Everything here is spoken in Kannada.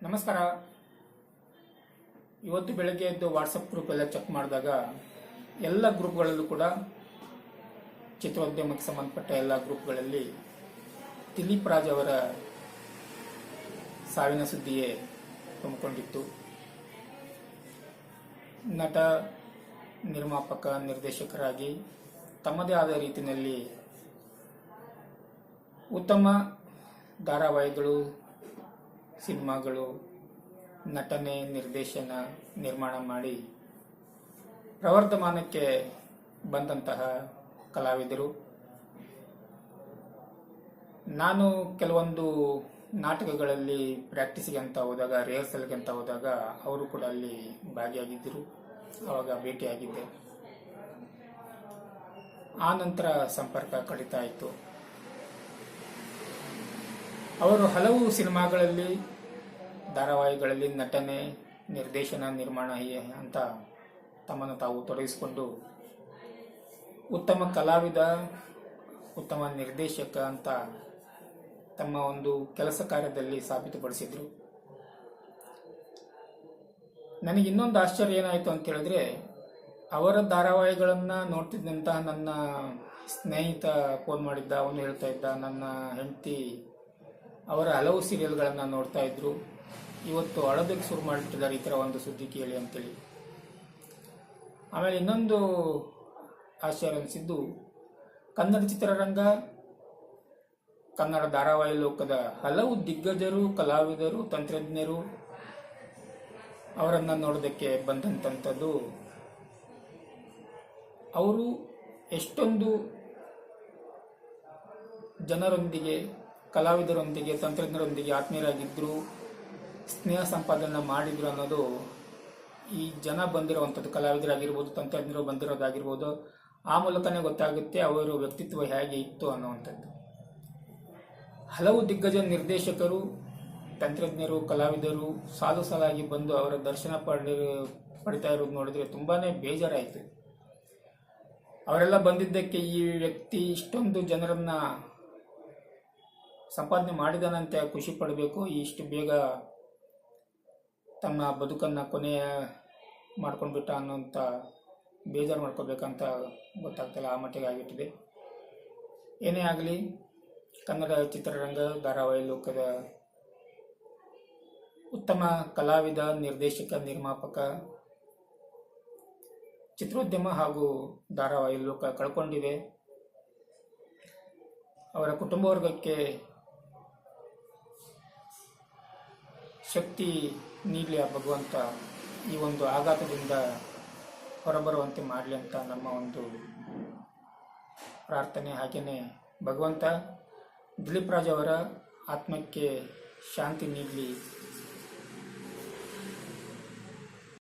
ನಮಸ್ಕಾರ. ಇವತ್ತು ಬೆಳಗ್ಗೆ ಎದ್ದು ವಾಟ್ಸಪ್ ಗ್ರೂಪ್ ಎಲ್ಲ ಚೆಕ್ ಮಾಡಿದಾಗ ಎಲ್ಲ ಗ್ರೂಪ್ಗಳಲ್ಲೂ ಕೂಡ ಚಿತ್ರೋದ್ಯಮಕ್ಕೆ ಸಂಬಂಧಪಟ್ಟ ಎಲ್ಲ ಗ್ರೂಪ್ಗಳಲ್ಲಿ ದಿಲೀಪ್ ರಾಜ್ ಅವರ ಸಾವಿನ ಸುದ್ದಿಯೇ ತುಂಬಿಕೊಂಡಿತ್ತು. ನಟ, ನಿರ್ಮಾಪಕ, ನಿರ್ದೇಶಕರಾಗಿ ತಮ್ಮದೇ ಆದ ರೀತಿಯಲ್ಲಿ ಉತ್ತಮ ಧಾರಾವಾಹಿಗಳು, ಸಿನಿಮಾಗಳು, ನಟನೆ, ನಿರ್ದೇಶನ, ನಿರ್ಮಾಣ ಮಾಡಿ ಪ್ರವರ್ಧಮಾನಕ್ಕೆ ಬಂದಂತಹ ಕಲಾವಿದರು. ನಾನು ಕೆಲವೊಂದು ನಾಟಕಗಳಲ್ಲಿ ಪ್ರಾಕ್ಟೀಸಿಗೆ ಅಂತ ಹೋದಾಗ, ರಿಹರ್ಸಲ್ಗೆ ಅಂತ ಹೋದಾಗ ಅವರು ಕೂಡ ಅಲ್ಲಿ ಭಾಗಿಯಾಗಿದ್ದರು. ಆವಾಗ ಭೇಟಿಯಾಗಿದ್ದೆ. ಆ ನಂತರ ಸಂಪರ್ಕ ಕಡಿತಾ ಇತ್ತು. ಅವರು ಹಲವು ಸಿನಿಮಾಗಳಲ್ಲಿ, ಧಾರಾವಾಹಿಗಳಲ್ಲಿ ನಟನೆ, ನಿರ್ದೇಶನ, ನಿರ್ಮಾಣ ಅಂತ ತಮ್ಮನ್ನು ತಾವು ತೊಡಗಿಸಿಕೊಂಡು ಉತ್ತಮ ಕಲಾವಿದ, ಉತ್ತಮ ನಿರ್ದೇಶಕ ಅಂತ ತಮ್ಮ ಒಂದು ಕೆಲಸ ಕಾರ್ಯದಲ್ಲಿ ಸಾಬೀತುಪಡಿಸಿದ್ರು. ನನಗೆ ಇನ್ನೊಂದು ಆಶ್ಚರ್ಯ ಏನಾಯಿತು ಅಂತ ಹೇಳಿದ್ರೆ, ಅವರ ಧಾರಾವಾಹಿಗಳನ್ನು ನೋಡ್ತಿದ್ದಂತಹ ನನ್ನ ಸ್ನೇಹಿತ ಫೋನ್ ಮಾಡಿದ್ದ. ಅವನು ಹೇಳ್ತಾ ಇದ್ದ, ನನ್ನ ಹೆಂಡತಿ ಅವರ ಹಲವು ಸೀರಿಯಲ್ಗಳನ್ನು ನೋಡ್ತಾ ಇದ್ರು, ಇವತ್ತು ಅಳೋದಕ್ಕೆ ಶುರು ಮಾಡಿಟ್ಟಿದ್ದಾರೆ ಈ ಥರ ಒಂದು ಸುದ್ದಿ ಕೇಳಿ ಅಂತೇಳಿ. ಆಮೇಲೆ ಇನ್ನೊಂದು ಆಶ್ಚರ್ಯ ಅನಿಸಿದ್ದು, ಕನ್ನಡ ಚಿತ್ರರಂಗ, ಕನ್ನಡ ಧಾರಾವಾಹಿ ಲೋಕದ ಹಲವು ದಿಗ್ಗಜರು, ಕಲಾವಿದರು, ತಂತ್ರಜ್ಞರು ಅವರನ್ನು ನೋಡೋದಕ್ಕೆ ಬಂದಂಥದ್ದು. ಅವರು ಎಷ್ಟೊಂದು ಜನರೊಂದಿಗೆ, ಕಲಾವಿದರೊಂದಿಗೆ, ತಂತ್ರಜ್ಞರೊಂದಿಗೆ ಆತ್ಮೀಯರಾಗಿದ್ದರು, ಸ್ನೇಹ ಸಂಪಾದನೆ ಮಾಡಿದ್ರು ಅನ್ನೋದು ಈ ಜನ ಬಂದಿರುವಂಥದ್ದು, ಕಲಾವಿದರಾಗಿರ್ಬೋದು, ತಂತ್ರಜ್ಞರು ಬಂದಿರೋದಾಗಿರ್ಬೋದು, ಆ ಮೂಲಕನೇ ಗೊತ್ತಾಗುತ್ತೆ ಅವರ ವ್ಯಕ್ತಿತ್ವ ಹೇಗೆ ಇತ್ತು ಅನ್ನುವಂಥದ್ದು. ಹಲವು ದಿಗ್ಗಜ ನಿರ್ದೇಶಕರು, ತಂತ್ರಜ್ಞರು, ಕಲಾವಿದರು ಸಾಲು ಸಾಲಾಗಿ ಬಂದು ಅವರ ದರ್ಶನ ಪಡಿತಾ ಇರೋದು ನೋಡಿದ್ರೆ ತುಂಬಾನೇ ಬೇಜಾರಾಯಿತು. ಅವರೆಲ್ಲ ಬಂದಿದ್ದಕ್ಕೆ ಈ ವ್ಯಕ್ತಿ ಇಷ್ಟೊಂದು ಜನರನ್ನ ಸಂಪಾದನೆ ಮಾಡಿದಾನಂತೆ ಖುಷಿ ಪಡಬೇಕು, ಇಷ್ಟು ಬೇಗ ತನ್ನ ಬದುಕನ್ನು ಕೊನೆಯ ಮಾಡ್ಕೊಂಡ್ಬಿಟ್ಟ ಅನ್ನೋಂಥ ಬೇಜಾರು ಮಾಡ್ಕೋಬೇಕಂತ ಗೊತ್ತಾಗ್ತಿಲ್ಲ. ಆ ಮಟ್ಟಿಗೆ ಆಗಿಟ್ಟಿದೆ. ಏನೇ ಆಗಲಿ, ಕನ್ನಡ ಚಿತ್ರರಂಗ, ಧಾರಾವಾಹಿ ಲೋಕದ ಉತ್ತಮ ಕಲಾವಿದ, ನಿರ್ದೇಶಕ, ನಿರ್ಮಾಪಕ, ಚಿತ್ರೋದ್ಯಮ ಹಾಗೂ ಧಾರಾವಾಹಿ ಲೋಕ ಕಳ್ಕೊಂಡಿದೆ. ಅವರ ಕುಟುಂಬ ವರ್ಗಕ್ಕೆ ಶಕ್ತಿ ನೀಡಲಿ ಆ ಭಗವಂತ, ಈ ಒಂದು ಆಘಾತದಿಂದ ಹೊರಬರುವಂತೆ ಮಾಡಲಿ ಅಂತ ನಮ್ಮ ಒಂದು ಪ್ರಾರ್ಥನೆ. ಹಾಗೆಯೇ ಭಗವಂತ ದಿಲೀಪ್ ರಾಜ್ ಅವರ ಆತ್ಮಕ್ಕೆ ಶಾಂತಿ ನೀಡಲಿ